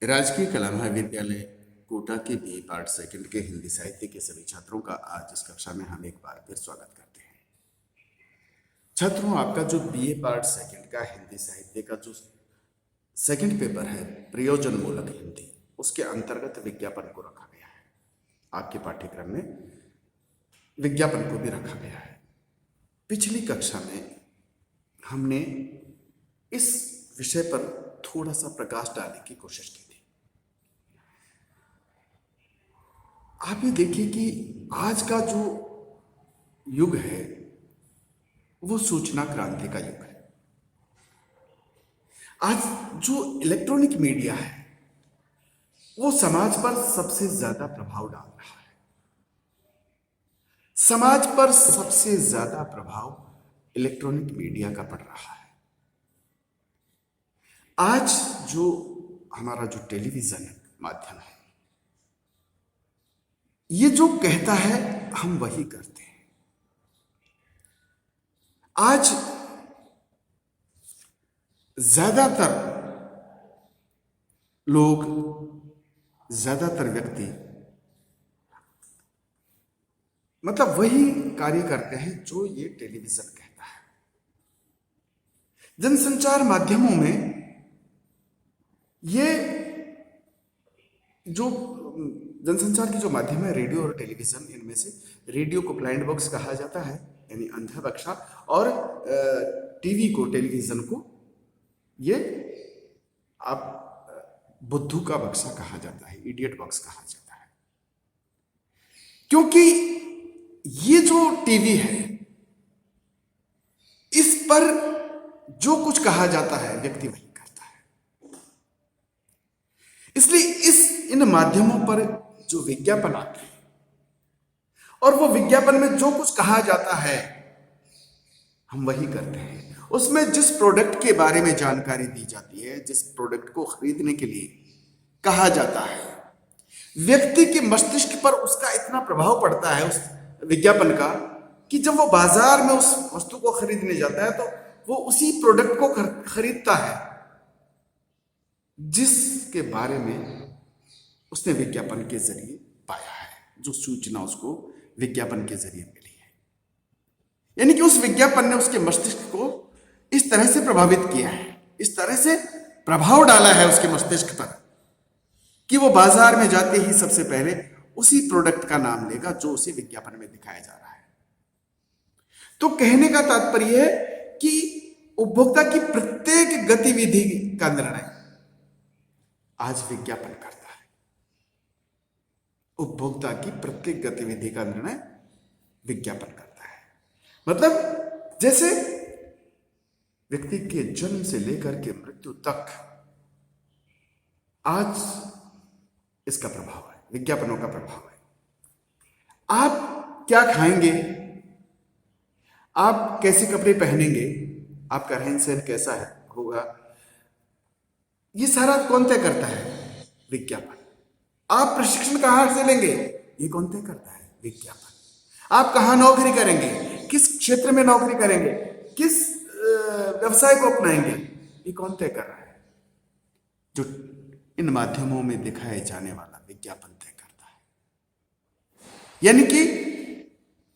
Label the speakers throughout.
Speaker 1: राजकीय कला महाविद्यालय कोटा के बीए पार्ट सेकंड के हिंदी साहित्य के सभी छात्रों का आज इस कक्षा में हम एक बार फिर स्वागत करते हैं। छात्रों, आपका जो बीए पार्ट सेकंड का हिंदी साहित्य का जो सेकंड पेपर है प्रयोजन मूलक हिंदी, उसके अंतर्गत विज्ञापन को रखा गया है। आपके पाठ्यक्रम में विज्ञापन को भी रखा गया है। पिछली कक्षा में हमने इस विषय पर थोड़ा सा प्रकाश डालने की कोशिश की थी। आप ये देखिए कि आज का जो युग है वो सूचना क्रांति का युग है। आज जो इलेक्ट्रॉनिक मीडिया है वो समाज पर सबसे ज्यादा प्रभाव डाल रहा है। समाज पर सबसे ज्यादा प्रभाव इलेक्ट्रॉनिक मीडिया का पड़ रहा है। आज जो हमारा जो टेलीविजन माध्यम है, ये जो कहता है हम वही करते हैं। आज ज्यादातर लोग, ज्यादातर व्यक्ति मतलब वही कार्य करते हैं जो ये टेलीविजन कहता है। जनसंचार माध्यमों में ये जो जनसंचार की जो माध्यम है रेडियो और टेलीविजन, इनमें से रेडियो को ब्लाइंड बॉक्स कहा जाता है यानी अंधा बक्सा, और टीवी को, टेलीविजन को ये आप बुद्धू का बक्सा कहा जाता है, इडियट बॉक्स कहा जाता है। क्योंकि ये जो टीवी है इस पर जो कुछ कहा जाता है व्यक्ति वही करता है। इसलिए इन माध्यमों पर जो विज्ञापन आते हैं और वो विज्ञापन में जो कुछ कहा जाता है हम वही करते हैं। उसमें जिस प्रोडक्ट के बारे में जानकारी दी जाती है, जिस प्रोडक्ट को खरीदने के लिए कहा जाता है, व्यक्ति के मस्तिष्क पर उसका इतना प्रभाव पड़ता है उस विज्ञापन का कि जब वो बाजार में उस वस्तु को खरीदने जाता है तो वो उसी प्रोडक्ट को खरीदता है जिसके बारे में उसने विज्ञापन के जरिए पाया है, जो सूचना उसको विज्ञापन के जरिए मिली है। यानी कि उस विज्ञापन ने उसके मस्तिष्क को इस तरह से प्रभावित किया है, इस तरह से प्रभाव डाला है उसके मस्तिष्क पर कि वो बाजार में जाते ही सबसे पहले उसी प्रोडक्ट का नाम लेगा जो उसे विज्ञापन में दिखाया जा रहा है। तो कहने का तात्पर्य है कि उपभोक्ता की प्रत्येक गतिविधि का निर्णय आज विज्ञापन करता है। उपभोक्ता की प्रत्येक गतिविधि का निर्णय विज्ञापन करता है। मतलब जैसे व्यक्ति के जन्म से लेकर के मृत्यु तक आज इसका प्रभाव है, विज्ञापनों का प्रभाव है। आप क्या खाएंगे, आप कैसे कपड़े पहनेंगे, आपका रहन सहन कैसा है होगा, ये सारा कौन तय करता है? विज्ञापन। आप प्रशिक्षण कहां से लेंगे, ये कौन तय करता है? विज्ञापन। आप कहां नौकरी करेंगे, किस क्षेत्र में नौकरी करेंगे, किस व्यवसाय को अपनाएंगे, ये कौन तय कर रहा है? जो इन माध्यमों में दिखाए जाने वाला विज्ञापन तय करता है। यानी कि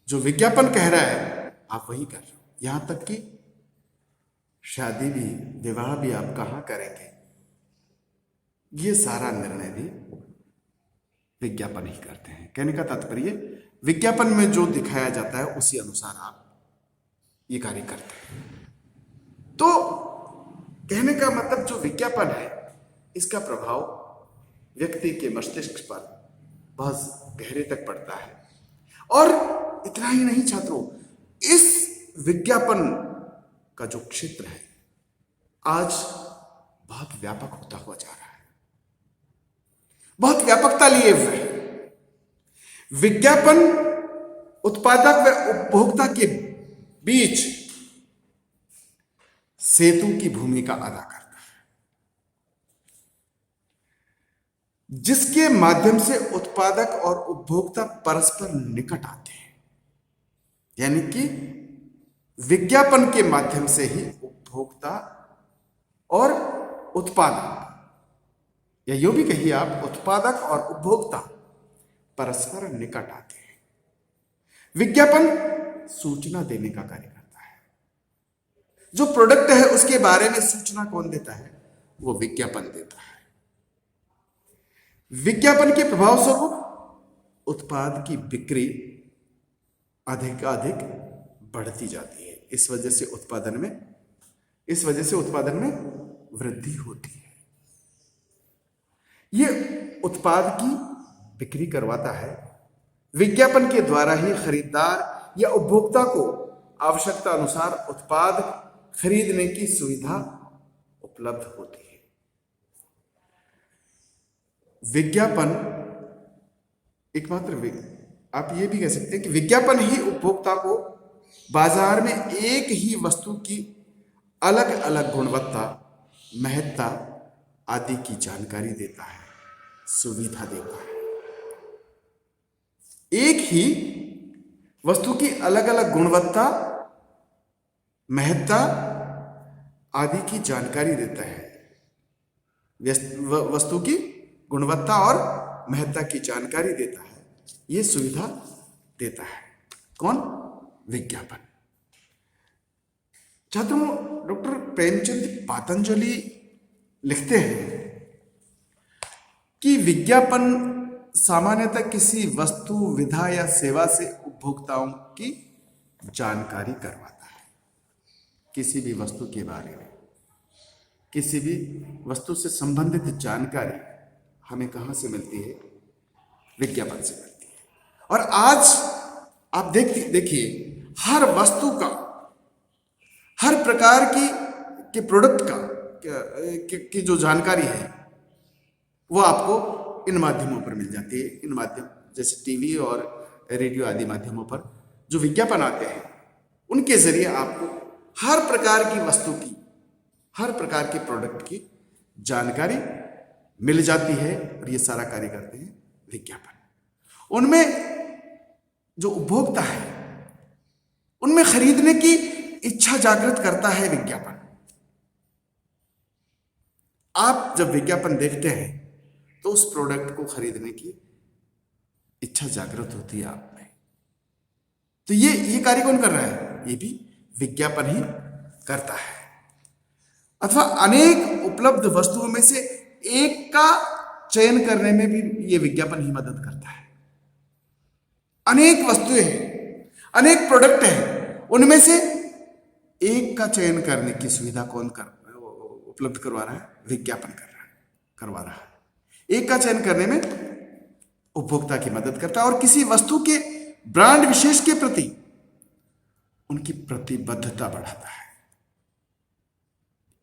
Speaker 1: जो विज्ञापन कह रहा है आप वही कर रहे हो। यहां तक कि शादी भी, विवाह भी आप कहां करेंगे, ये सारा निर्णय भी विज्ञापन ही करते हैं। कहने का तात्पर्य विज्ञापन में जो दिखाया जाता है उसी अनुसार आप ये कार्य करते हैं। तो कहने का मतलब जो विज्ञापन है इसका प्रभाव व्यक्ति के मस्तिष्क पर बहुत गहरे तक पड़ता है। और इतना ही नहीं छात्रों, इस विज्ञापन का जो क्षेत्र है आज बहुत व्यापक होता हुआ जा रहा है, बहुत व्यापकता लिए हुए है। विज्ञापन उत्पादक व उपभोक्ता के बीच सेतु की भूमिका अदा करता है, जिसके माध्यम से उत्पादक और उपभोक्ता परस्पर निकट आते हैं। यानी कि विज्ञापन के माध्यम से ही उपभोक्ता और उत्पादक या यूं भी कहिए आप, उत्पादक और उपभोक्ता परस्पर निकट आते हैं। विज्ञापन सूचना देने का कार्य करता है। जो प्रोडक्ट है उसके बारे में सूचना कौन देता है? वो विज्ञापन देता है। विज्ञापन के प्रभाव स्वरूप उत्पाद की बिक्री अधिकाधिक बढ़ती जाती है। इस वजह से उत्पादन में वृद्धि होती है। यह उत्पाद की बिक्री करवाता है। विज्ञापन के द्वारा ही खरीदार या उपभोक्ता को आवश्यकता अनुसार उत्पाद खरीदने की सुविधा उपलब्ध होती है। विज्ञापन एकमात्र आप ये भी कह सकते हैं कि विज्ञापन ही उपभोक्ता को बाजार में एक ही वस्तु की अलग अलग गुणवत्ता, महत्ता आदि की जानकारी देता है, सुविधा देता है। एक ही वस्तु की अलग अलग गुणवत्ता, महत्ता आदि की जानकारी देता है। वस्तु की गुणवत्ता और महत्ता की जानकारी देता है, यह सुविधा देता है। कौन? विज्ञापन। छात्रों, डॉक्टर प्रेमचंद पातंजलि लिखते हैं कि विज्ञापन सामान्यतः किसी वस्तु, विधा या सेवा से उपभोक्ताओं की जानकारी करवाता है। किसी भी वस्तु के बारे में, किसी भी वस्तु से संबंधित जानकारी हमें कहां से मिलती है? विज्ञापन से मिलती है। और आज आप देखिए, हर वस्तु का, हर प्रकार के प्रोडक्ट का की जो जानकारी है वो आपको इन माध्यमों पर मिल जाती है। इन माध्यम जैसे टीवी और रेडियो आदि माध्यमों पर जो विज्ञापन आते हैं, उनके जरिए आपको हर प्रकार की वस्तु की, हर प्रकार के प्रोडक्ट की जानकारी मिल जाती है। और ये सारा कार्य करते हैं विज्ञापन। उनमें जो उपभोक्ता है, उनमें खरीदने की इच्छा जागृत करता है विज्ञापन। आप जब विज्ञापन देखते हैं तो उस प्रोडक्ट को खरीदने की इच्छा जागृत होती है आप में। तो ये कार्य कौन कर रहा है? ये भी विज्ञापन ही करता है। अथवा अनेक उपलब्ध वस्तुओं में से एक का चयन करने में भी ये विज्ञापन ही मदद करता है। अनेक वस्तुएं हैं, अनेक प्रोडक्ट हैं, उनमें से एक का चयन करने की सुविधा कौन उपलब्ध करवा रहा है? विज्ञापन करवा रहा है। एक का चयन करने में उपभोक्ता की मदद करता है और किसी वस्तु के ब्रांड विशेष के प्रति उनकी प्रतिबद्धता बढ़ाता है।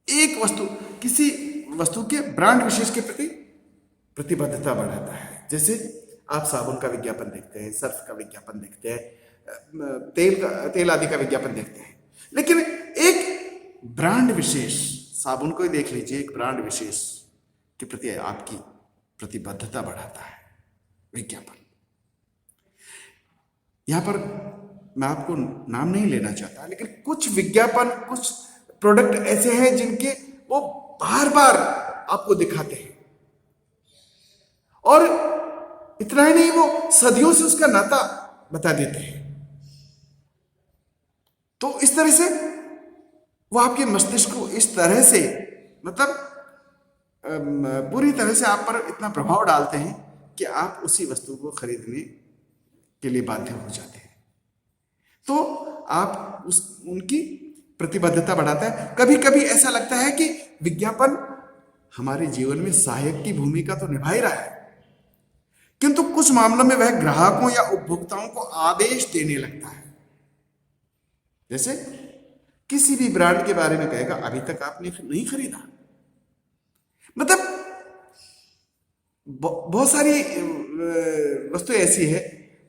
Speaker 1: एक वस्तु, किसी वस्तु के ब्रांड विशेष के प्रति प्रतिबद्धता बढ़ाता है। जैसे आप साबुन का विज्ञापन देखते हैं, सर्फ का विज्ञापन देखते हैं, तेल आदि का विज्ञापन देखते हैं, लेकिन एक ब्रांड विशेष, साबुन को ही देख लीजिए, एक ब्रांड विशेष के प्रति आपकी प्रतिबद्धता बढ़ाता है विज्ञापन। यहां पर मैं आपको नाम नहीं लेना चाहता, लेकिन कुछ विज्ञापन, कुछ प्रोडक्ट ऐसे हैं जिनके वो बार बार आपको दिखाते हैं। और इतना ही नहीं, वो सदियों से उसका नाता बता देते हैं। तो इस तरह से वो आपके मस्तिष्क को इस तरह से, मतलब पूरी तरह से आप पर इतना प्रभाव डालते हैं कि आप उसी वस्तु को खरीदने के लिए बाध्य हो जाते हैं। तो आप उनकी प्रतिबद्धता बढ़ाता है। कभी कभी ऐसा लगता है कि विज्ञापन हमारे जीवन में सहायक की भूमिका तो निभा ही रहा है, किंतु कुछ मामलों में वह ग्राहकों या उपभोक्ताओं को आदेश देने लगता है। जैसे किसी भी ब्रांड के बारे में कहेगा, अभी तक आपने नहीं खरीदा। मतलब बहुत सारी वस्तु ऐसी है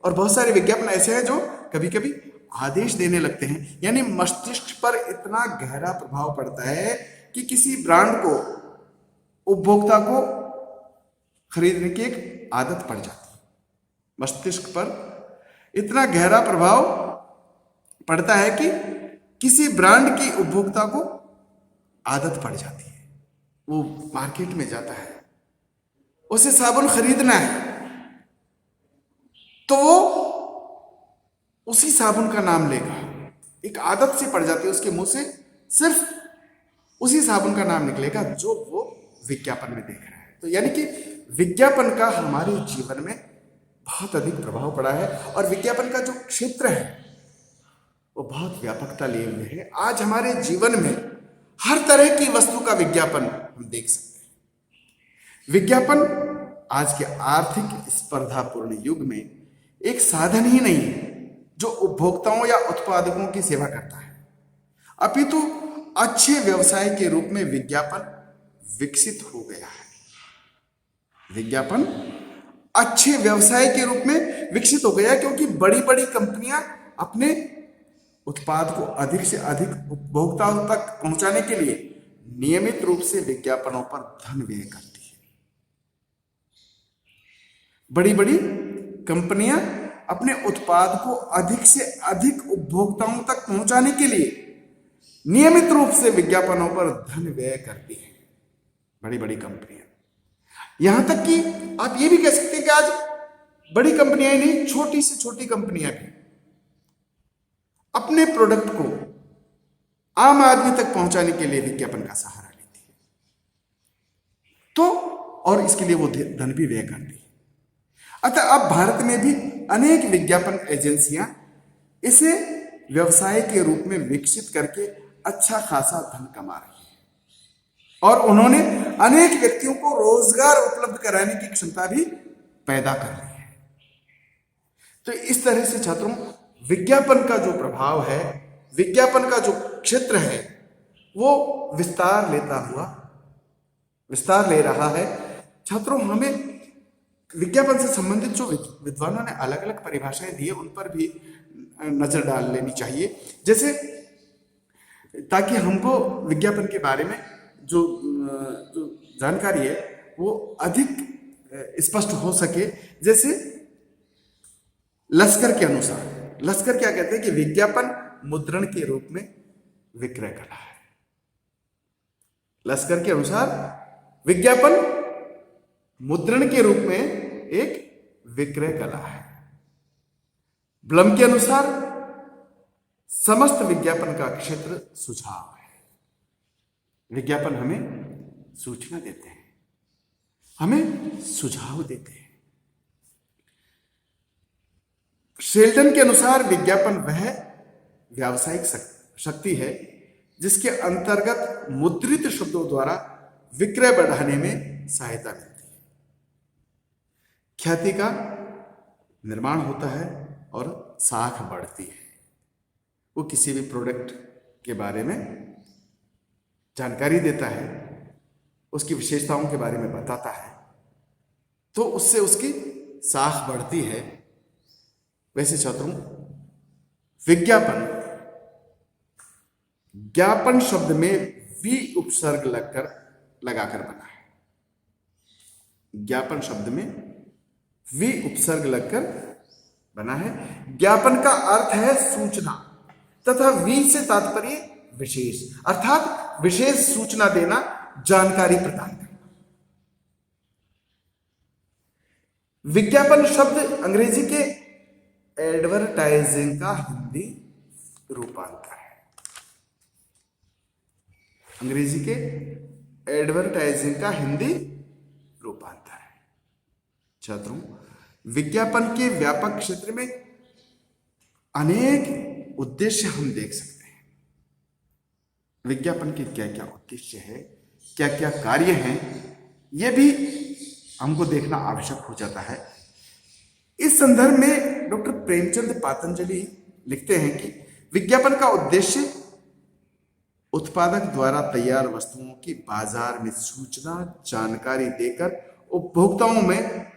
Speaker 1: और बहुत सारे विज्ञापन ऐसे हैं जो कभी कभी आदेश देने लगते हैं। यानी मस्तिष्क पर इतना गहरा प्रभाव पड़ता है कि किसी ब्रांड को, उपभोक्ता को खरीदने की एक आदत पड़ जाती है। मस्तिष्क पर इतना गहरा प्रभाव पड़ता है कि किसी ब्रांड की उपभोक्ता को आदत पड़ जाती है। वो मार्केट में जाता है, उसे साबुन खरीदना है तो वो उसी साबुन का नाम लेगा। एक आदत सी पड़ जाती है उसके मुंह से, सिर्फ उसी साबुन का नाम निकलेगा जो वो विज्ञापन में देख रहा है। तो यानी कि विज्ञापन का हमारे जीवन में बहुत अधिक प्रभाव पड़ा है और विज्ञापन का जो क्षेत्र है वो बहुत व्यापकता लिए हुए है। आज हमारे जीवन में हर तरह की वस्तु का विज्ञापन हम देख सकते हैं। विज्ञापन आज के आर्थिक स्पर्धापूर्ण युग में एक साधन ही नहीं है जो उपभोक्ताओं या उत्पादकों की सेवा करता है, अपितु अच्छे व्यवसाय के रूप में विज्ञापन विकसित हो गया है। विज्ञापन अच्छे व्यवसाय के रूप में विकसित हो गया क्योंकि बड़ी बड़ी कंपनियां अपने उत्पाद को अधिक से अधिक उपभोक्ताओं तक पहुंचाने के लिए नियमित रूप से विज्ञापनों पर धन व्यय करती है। बड़ी बड़ी कंपनियां अपने उत्पाद को अधिक से अधिक उपभोक्ताओं तक पहुंचाने के लिए नियमित रूप से विज्ञापनों पर धन व्यय करती है। बड़ी बड़ी कंपनियां, यहां तक कि आप ये भी कह सकते हैं कि आज बड़ी कंपनियां ही नहीं, छोटी से छोटी कंपनियां भी अपने प्रोडक्ट को आम आदमी तक पहुंचाने के लिए विज्ञापन का सहारा लेती है, तो और इसके लिए वो धन भी व्यय करती है। अतः अब भारत में भी अनेक विज्ञापन एजेंसियां इसे व्यवसाय के रूप में विकसित करके अच्छा खासा धन कमा रही है और उन्होंने अनेक व्यक्तियों को रोजगार उपलब्ध कराने की क्षमता भी पैदा कर ली है। तो इस तरह से छात्रों, विज्ञापन का जो प्रभाव है, विज्ञापन का जो क्षेत्र है वो विस्तार ले रहा है। छात्रों, हमें विज्ञापन से संबंधित जो विद्वानों ने अलग अलग परिभाषाएं दी है उन पर भी नजर डाल लेनी चाहिए, जैसे ताकि हमको विज्ञापन के बारे में जो जानकारी है वो अधिक स्पष्ट हो सके। जैसे लस्कर के अनुसार, लस्कर क्या कहते हैं कि विज्ञापन मुद्रण के रूप में विक्रय कला है। लस्कर के अनुसार विज्ञापन मुद्रण के रूप में एक विक्रय कला है। ब्लम के अनुसार समस्त विज्ञापन का क्षेत्र सुझाव है। विज्ञापन हमें सूचना देते हैं, हमें सुझाव देते हैं। शेल्डन के अनुसार विज्ञापन वह व्यावसायिक शक्ति है जिसके अंतर्गत मुद्रित शब्दों द्वारा विक्रय बढ़ाने में सहायता मिलती है, ख्याति का निर्माण होता है और साख बढ़ती है। वो किसी भी प्रोडक्ट के बारे में जानकारी देता है, उसकी विशेषताओं के बारे में बताता है, तो उससे उसकी साख बढ़ती है। वैसे छात्रों, विज्ञापन ज्ञापन शब्द में वी उपसर्ग लगाकर बना है। ज्ञापन शब्द में वी उपसर्ग लगकर बना है। ज्ञापन का अर्थ है सूचना तथा वी से तात्पर्य विशेष, अर्थात विशेष सूचना देना, जानकारी प्रदान करना। विज्ञापन शब्द अंग्रेजी के एडवर्टाइजिंग का हिंदी रूपांतर है। अंग्रेजी के एडवर्टाइजिंग का हिंदी रूपांतर है। छात्रों, विज्ञापन के व्यापक क्षेत्र में अनेक उद्देश्य हम देख सकते हैं। विज्ञापन के क्या क्या उद्देश्य है, क्या क्या कार्य हैं, यह भी हमको देखना आवश्यक हो जाता है। इस संदर्भ में डॉक्टर प्रेमचंद पातंजलि लिखते हैं कि विज्ञापन का उद्देश्य उत्पादक द्वारा तैयार वस्तुओं की बाजार में सूचना, जानकारी देकर उपभोक्ताओं में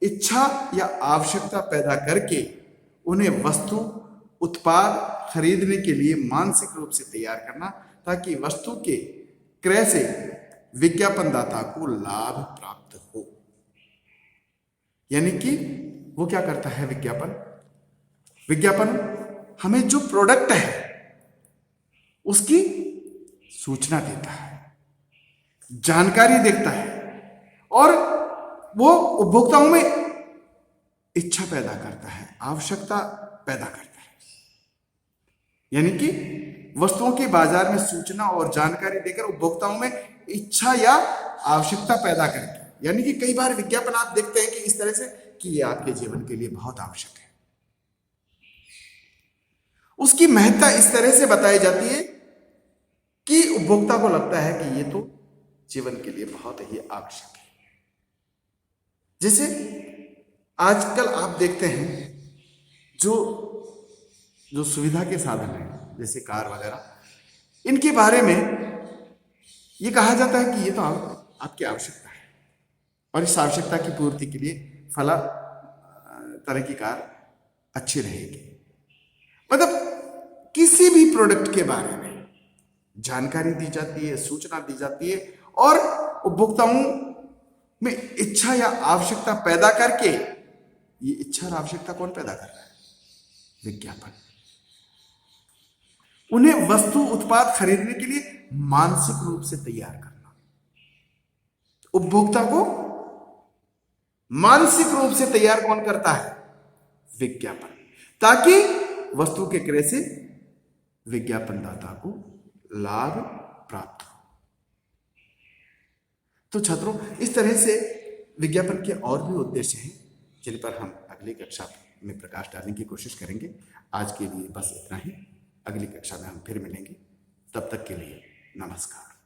Speaker 1: इच्छा या आवश्यकता पैदा करके उन्हें वस्तु, उत्पाद खरीदने के लिए मानसिक रूप से तैयार करना, ताकि वस्तु के क्रय से विज्ञापनदाता को लाभ प्राप्त हो। यानी कि वो क्या करता है विज्ञापन? विज्ञापन हमें जो प्रोडक्ट है उसकी सूचना देता है, जानकारी देता है और वो उपभोक्ताओं में इच्छा पैदा करता है, आवश्यकता पैदा करता है। यानी कि वस्तुओं के बाजार में सूचना और जानकारी देकर उपभोक्ताओं में इच्छा या आवश्यकता पैदा करके, यानी कि कई बार विज्ञापन आप देखते हैं कि इस तरह से कि ये आपके जीवन के लिए बहुत आवश्यक है, उसकी महत्ता इस तरह से बताई जाती है कि उपभोक्ता को लगता है कि ये तो जीवन के लिए बहुत ही आवश्यक है। जैसे आजकल आप देखते हैं जो जो सुविधा के साधन हैं जैसे कार वगैरह, इनके बारे में ये कहा जाता है कि ये तो आपकी आवश्यकता है और इस आवश्यकता की पूर्ति के लिए फला तरह की कार अच्छी रहेगी। मतलब किसी भी प्रोडक्ट के बारे में जानकारी दी जाती है, सूचना दी जाती है और उपभोक्ताओं में इच्छा या आवश्यकता पैदा करके, ये इच्छा और आवश्यकता कौन पैदा कर रहा है? विज्ञापन। उन्हें वस्तु उत्पाद खरीदने के लिए मानसिक रूप से तैयार करना, उपभोक्ता को मानसिक रूप से तैयार कौन करता है? विज्ञापन, ताकि वस्तु के क्रय से विज्ञापनदाता को लाभ प्राप्त हो। तो छात्रों, इस तरह से विज्ञापन के और भी उद्देश्य हैं जिन पर हम अगली कक्षा में प्रकाश डालने की कोशिश करेंगे। आज के लिए बस इतना ही। अगली कक्षा में हम फिर मिलेंगे। तब तक के लिए नमस्कार।